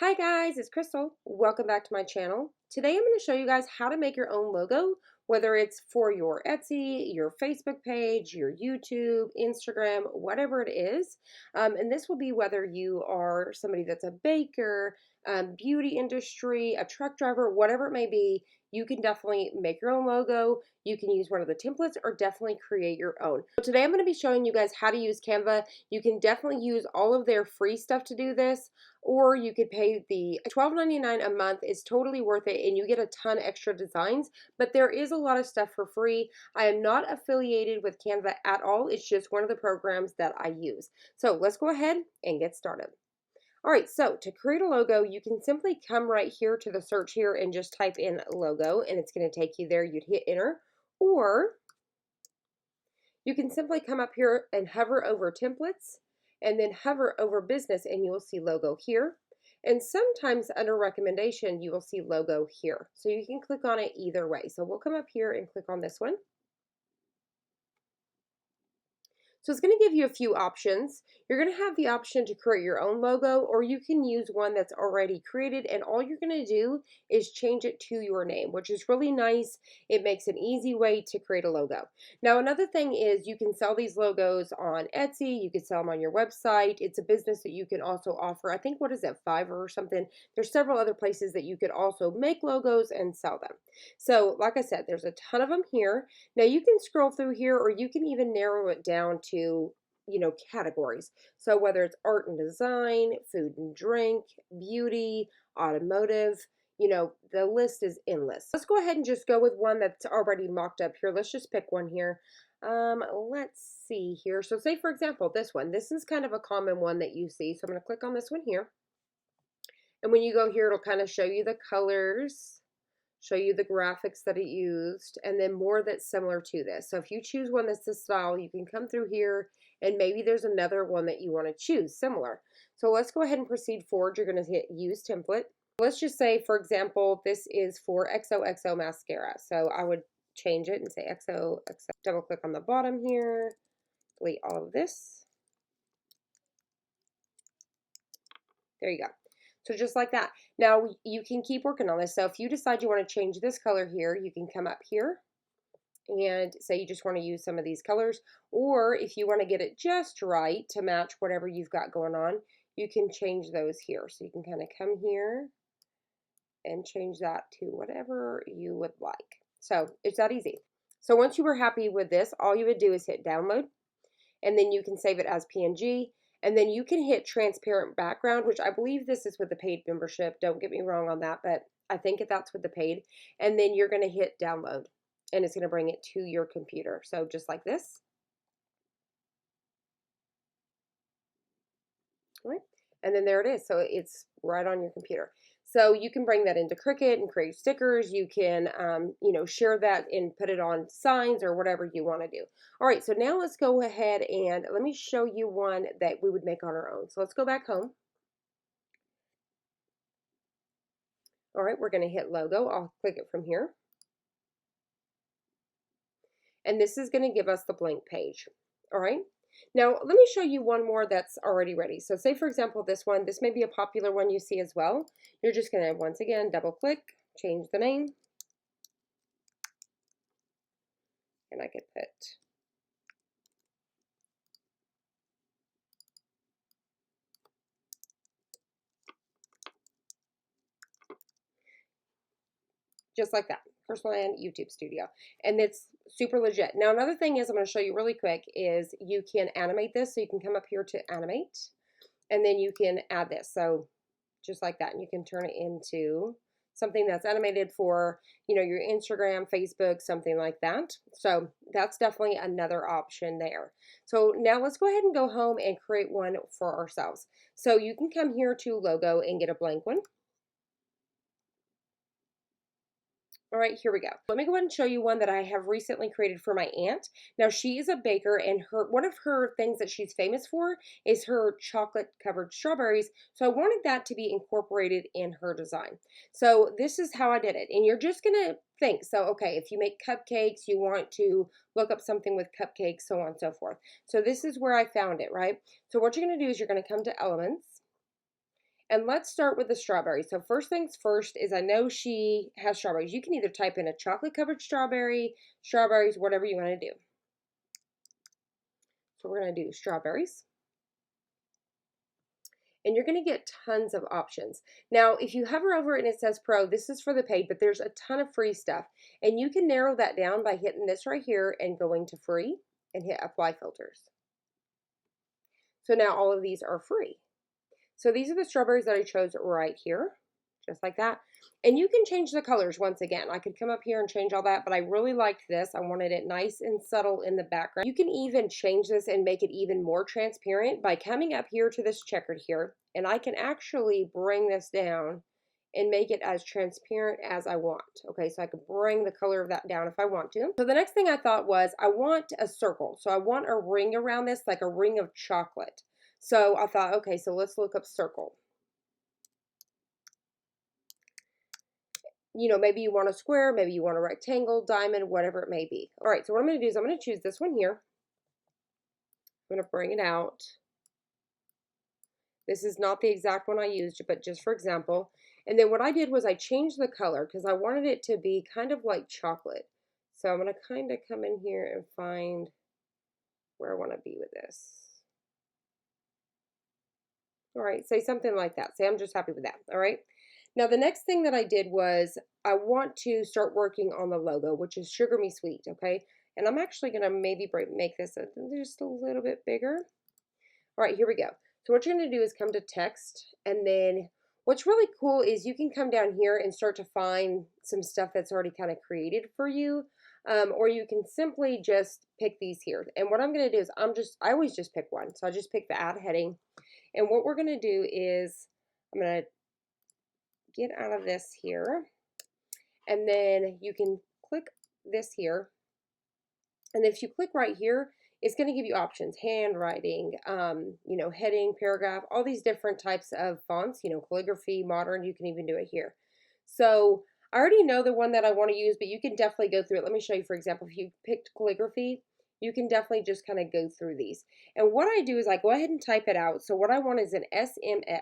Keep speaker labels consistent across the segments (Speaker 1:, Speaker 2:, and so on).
Speaker 1: Hi guys, it's Crystal. Welcome back to my channel. Today I'm going to show you guys how to make your own logo, whether it's for your Etsy, your Facebook page, your YouTube, Instagram, whatever it is. And this will be whether you are somebody that's a baker, beauty industry, a truck driver, whatever it may be. You can definitely make your own logo. You can use one of the templates or definitely create your own. So today I'm going to be showing you guys how to use Canva. You can definitely use all of their free stuff to do this, or you could pay the $12.99 a month. Is totally worth it, and you get a ton extra designs, but there is a lot of stuff for free. I am not affiliated with Canva at all. It's just one of the programs that I use. So let's go ahead and get started. All right, so to create a logo, you can simply come right here to the search here and just type in logo, and it's going to take you there. You'd hit enter, or you can simply come up here and hover over templates and then hover over business, and you will see logo here. And sometimes under recommendation, you will see logo here. So you can click on it either way. So we'll come up here and click on this one. So it's going to give you a few options. You're going to have the option to create your own logo, or you can use one that's already created, and all you're going to do is change it to your name, which is really nice. It makes an easy way to create a logo. Now, another thing is you can sell these logos on Etsy. You can sell them on your website. It's a business that you can also offer. I think, what is that, Fiverr or something? There's several other places that you could also make logos and sell them. So like I said, there's a ton of them here. Now you can scroll through here, or you can even narrow it down to, categories. So whether it's art and design, food and drink, beauty, automotive, the list is endless. Let's go ahead and just go with one that's already mocked up here. Let's just pick one here. Let's see here. So say, for example, this one. This is kind of a common one that you see. So I'm going to click on this one here. And when you go here, it'll kind of show you the colors, show you the graphics that it used, and then more that's similar to this. So if you choose one that's this style, you can come through here, and maybe there's another one that you want to choose similar. So let's go ahead and proceed forward. You're going to hit use template. Let's just say, for example, this is for XOXO mascara. So I would change it and say XOXO. Double click on the bottom here, delete all of this. There you go. So just like that. Now you can keep working on this. So if you decide you want to change this color here, you can come up here and say you just want to use some of these colors. Or if you want to get it just right to match whatever you've got going on, you can change those here. So you can kind of come here and change that to whatever you would like. So it's that easy. So once you were happy with this, all you would do is hit download, and then you can save it as PNG. And then you can hit transparent background, which I believe this is with the paid membership. Don't get me wrong on that, but I think that's with the paid. And then you're going to hit download, and it's going to bring it to your computer. So just like this. All right. And then there it is. So it's right on your computer. So you can bring that into Cricut and create stickers. You can, share that and put it on signs or whatever you want to do. All right, so now let's go ahead and let me show you one that we would make on our own. So let's go back home. All right, we're going to hit logo. I'll click it from here. And this is going to give us the blank page. All right. Now, let me show you one more that's already ready. So say, for example, this one. This may be a popular one you see as well. You're just going to, once again, double click, change the name. And I could put just like that, Personal and YouTube Studio. And it's super legit. Now, another thing is I'm going to show you really quick is you can animate this. So you can come up here to animate, and then you can add this. So just like that, and you can turn it into something that's animated for, your Instagram, Facebook, something like that. So that's definitely another option there. So now let's go ahead and go home and create one for ourselves. So you can come here to logo and get a blank one. All right, here we go. Let me go ahead and show you one that I have recently created for my aunt. Now, she is a baker, and one of her things that she's famous for is her chocolate-covered strawberries. So I wanted that to be incorporated in her design. So this is how I did it. And you're just going to think, so, okay, if you make cupcakes, you want to look up something with cupcakes, so on and so forth. So this is where I found it, right? So what you're going to do is you're going to come to Elements, And let's start with the strawberries. So first things first is I know she has strawberries. You can either type in a chocolate covered strawberry, strawberries, whatever you want to do. So we're going to do strawberries. And you're going to get tons of options. Now, if you hover over it and it says Pro, this is for the paid, but there's a ton of free stuff. And you can narrow that down by hitting this right here and going to free and hit apply filters. So now all of these are free. So these are the strawberries that I chose right here, just like that. And you can change the colors once again. I could come up here and change all that, but I really liked this. I wanted it nice and subtle in the background. You can even change this and make it even more transparent by coming up here to this checkered here, and I can actually bring this down and make it as transparent as I want. Okay, so I could bring the color of that down if I want to. So the next thing I thought was I want a circle. So I want a ring around this, like a ring of chocolate. So I thought, okay, so let's look up circle. You know, maybe you want a square, maybe you want a rectangle, diamond, whatever it may be. All right, so what I'm going to do is I'm going to choose this one here. I'm going to bring it out. This is not the exact one I used, but just for example. And then what I did was I changed the color because I wanted it to be kind of like chocolate. So I'm going to kind of come in here and find where I want to be with this. All right, say something like that. Say I'm just happy with that. All right. Now the next thing that I did was I want to start working on the logo, which is Sugar Me Sweet. Okay. And I'm actually going to maybe make this just a little bit bigger. All right, here we go. So what you're going to do is come to text, and then what's really cool is you can come down here and start to find some stuff that's already kind of created for you. Or you can simply just pick these here. And what I'm going to do is I always just pick one. So I just pick the add heading. And what we're going to do is I'm going to get out of this here, and then you can click this here. And if you click right here, it's going to give you options, handwriting, you know, heading, paragraph, all these different types of fonts, you know, calligraphy, modern, you can even do it here. So I already know the one that I want to use, but you can definitely go through it. Let me show you, for example, if you picked calligraphy, you can definitely just kind of go through these. And what I do is I go ahead and type it out. So what I want is an SMS.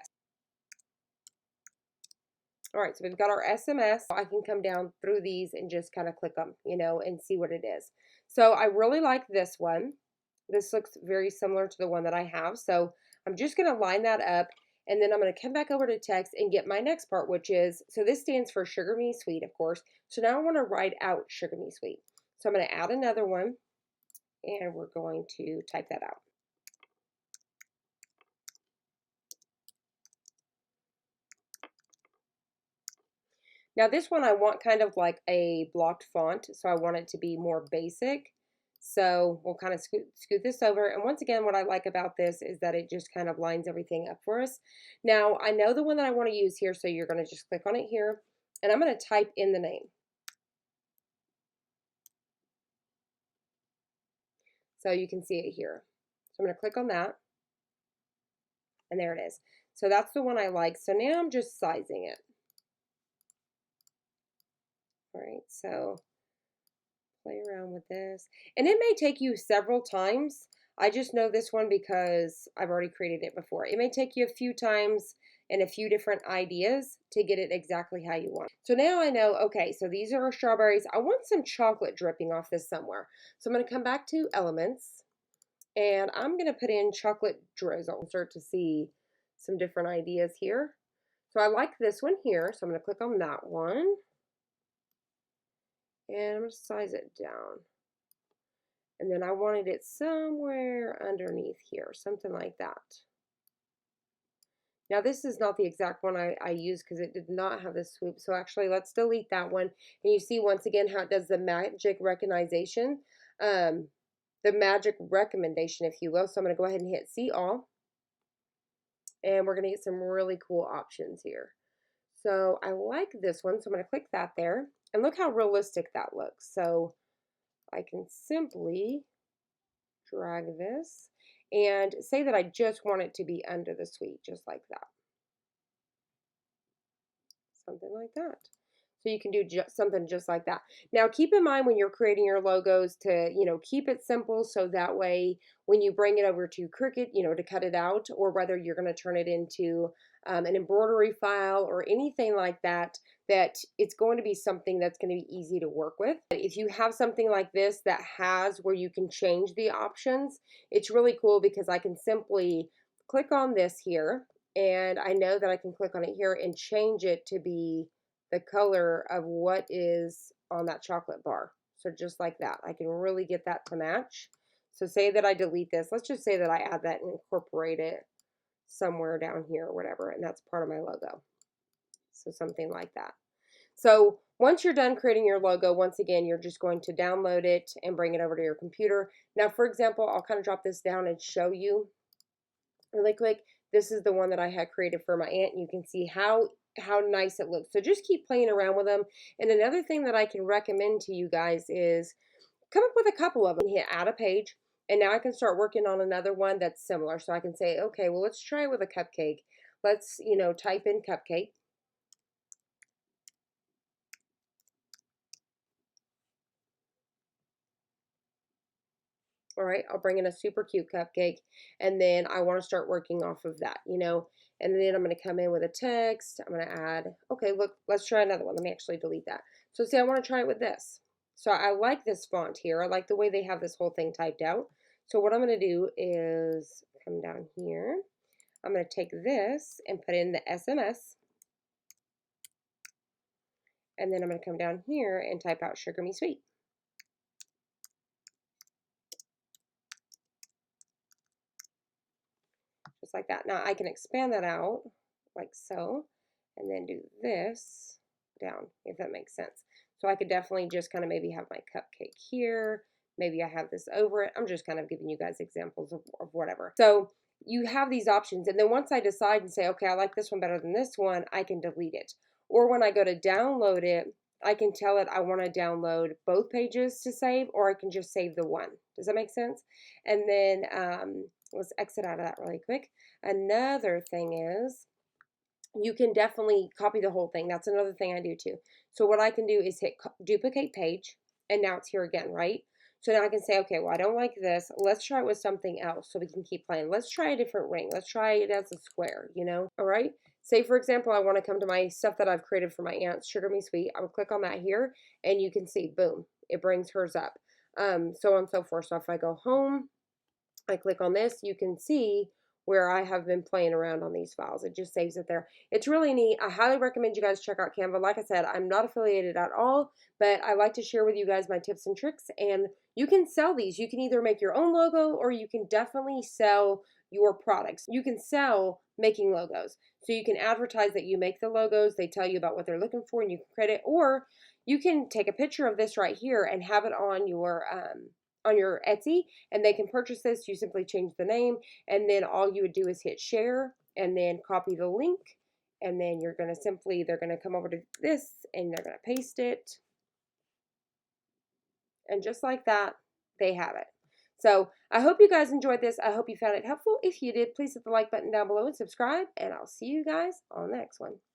Speaker 1: All right, so we've got our SMS. I can come down through these and just kind of click them, you know, and see what it is. So I really like this one. This looks very similar to the one that I have. So I'm just going to line that up, and then I'm going to come back over to text and get my next part, which is, so this stands for Sugar Me Sweet, of course. So now I want to write out Sugar Me Sweet. So I'm going to add another one, and we're going to type that out. Now this one I want kind of like a blocked font, so I want it to be more basic. So we'll kind of scoot this over. And once again, what I like about this is that it just kind of lines everything up for us. Now I know the one that I want to use here, so you're going to just click on it here, and I'm going to type in the name. So you can see it here. So I'm going to click on that, and there it is. So that's the one I like. So now I'm just sizing it. All right, so play around with this. And it may take you several times. I just know this one because I've already created it before. It may take you a few times and a few different ideas to get it exactly how you want. So now I know, okay, so these are our strawberries. I want some chocolate dripping off this somewhere. So I'm going to come back to elements, and I'm going to put in chocolate drizzle. Start to see some different ideas here. So I like this one here, so I'm going to click on that one. And I'm going to size it down. And then I wanted it somewhere underneath here, something like that. Now this is not the exact one I used because it did not have the swoop. So actually let's delete that one. And you see once again how it does the magic recognition, the magic recommendation, if you will. So I'm going to go ahead and hit see all. And we're going to get some really cool options here. So I like this one, so I'm going to click that there. And look how realistic that looks. So I can simply drag this and say that I just want it to be under the suite, just like that. Something like that. So you can do something just like that. Now keep in mind when you're creating your logos to, you know, keep it simple, so that way when you bring it over to Cricut, you know, to cut it out, or whether you're going to turn it into an embroidery file or anything like that, that it's going to be something that's going to be easy to work with. If you have something like this that has where you can change the options, it's really cool because I can simply click on this here, and I know that I can click on it here and change it to be the color of what is on that chocolate bar. So just like that, I can really get that to match. So say that I delete this. Let's just say that I add that and incorporate it somewhere down here or whatever, and that's part of my logo. So something like that. So once you're done creating your logo, once again, you're just going to download it and bring it over to your computer. Now, for example, I'll kind of drop this down and show you really quick. This is the one that I had created for my aunt. You can see how nice it looks. So just keep playing around with them. And another thing that I can recommend to you guys is come up with a couple of them. Hit add a page. And now I can start working on another one that's similar. So I can say, okay, well, let's try with a cupcake. Let's, type in cupcake. All right, I'll bring in a super cute cupcake, and then I want to start working off of that, and then I'm going to come in with a text. I'm going to add, okay, look, let's try another one. Let me actually delete that. So see, I want to try it with this. So I like this font here. I like the way they have this whole thing typed out. So what I'm going to do is come down here. I'm going to take this and put in the SMS, and then I'm going to come down here and type out Sugar Me Sweet. Just like that. Now I can expand that out like so, and then do this down, if that makes sense. So I could definitely just kind of maybe have my cupcake here. Maybe I have this over it. I'm just kind of giving you guys examples of whatever. So you have these options, and then once I decide and say, okay, I like this one better than this one, I can delete it. Or when I go to download it, I can tell it I want to download both pages to save, or I can just save the one. Does that make sense? And then let's exit out of that really quick. Another thing is you can definitely copy the whole thing. That's another thing I do too. So what I can do is hit duplicate page, and now it's here again, right? So now I can say, okay, well, I don't like this. Let's try it with something else so we can keep playing. Let's try a different ring. Let's try it as a square, All right. Say, for example, I want to come to my stuff that I've created for my aunt's Sugar Me Sweet. I would click on that here, and you can see, boom, it brings hers up. So on and so forth. So if I go home, I click on this, you can see where I have been playing around on these files. It just saves it there. It's really neat. I highly recommend you guys check out Canva. Like I said, I'm not affiliated at all, but I like to share with you guys my tips and tricks, and you can sell these. You can either make your own logo, or you can definitely sell your products. You can sell making logos. So you can advertise that you make the logos. They tell you about what they're looking for, and you can credit, or you can take a picture of this right here and have it on your Etsy, and they can purchase this. You simply change the name, and then all you would do is hit share and then copy the link, and then they're going to come over to this and they're going to paste it, and just like that, they have it. So I hope you guys enjoyed this. I hope you found it helpful. If you did, please hit the like button down below and subscribe, and I'll see you guys on the next one.